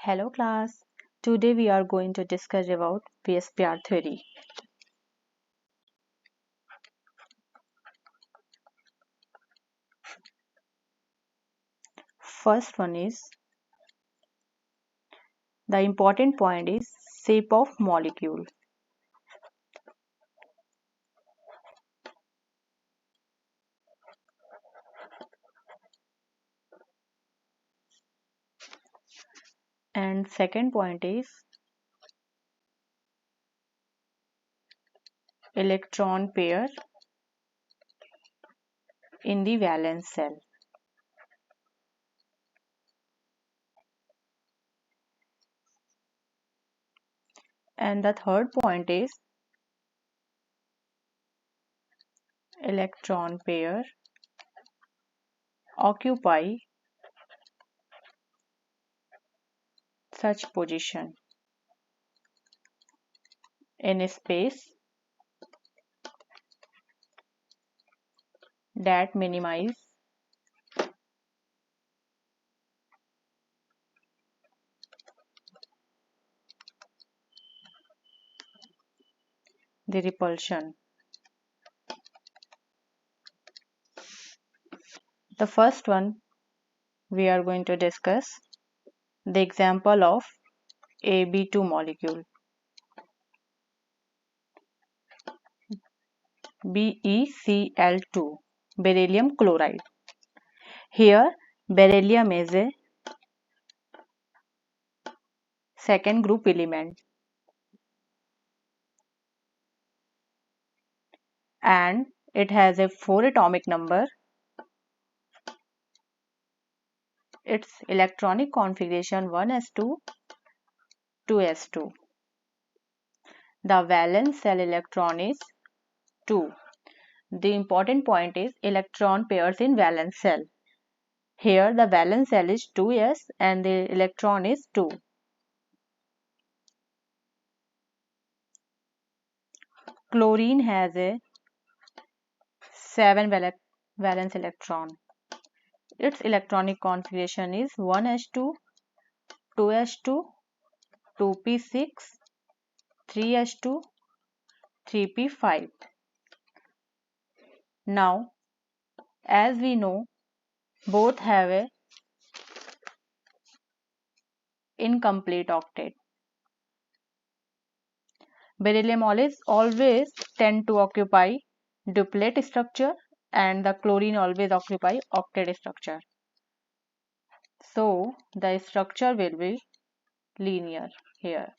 Hello class. Today we are going to discuss about Vsepr theory. First one is the important point is shape of molecule. And second point is electron pair in the valence shell. And the third point is electron pair occupy such position in a space that minimize the repulsion. The first one we are going to discuss the example of AB2 molecule. BeCl2, beryllium chloride. Here beryllium is a second group element and it has a 4 atomic number. Its electronic configuration 1s2 2s2. The valence shell electron is 2. The important point is electron pairs in valence shell. Here the valence shell is 2s and the electron is 2. Chlorine has a 7 valence electron. Its electronic configuration is 1s2, 2s2, 2p6, 3s2, 3p5. Now, as we know, both have a incomplete octet. Beryllium always tend to occupy duplet structure and the chlorine always occupy octet structure. So, the structure will be linear here.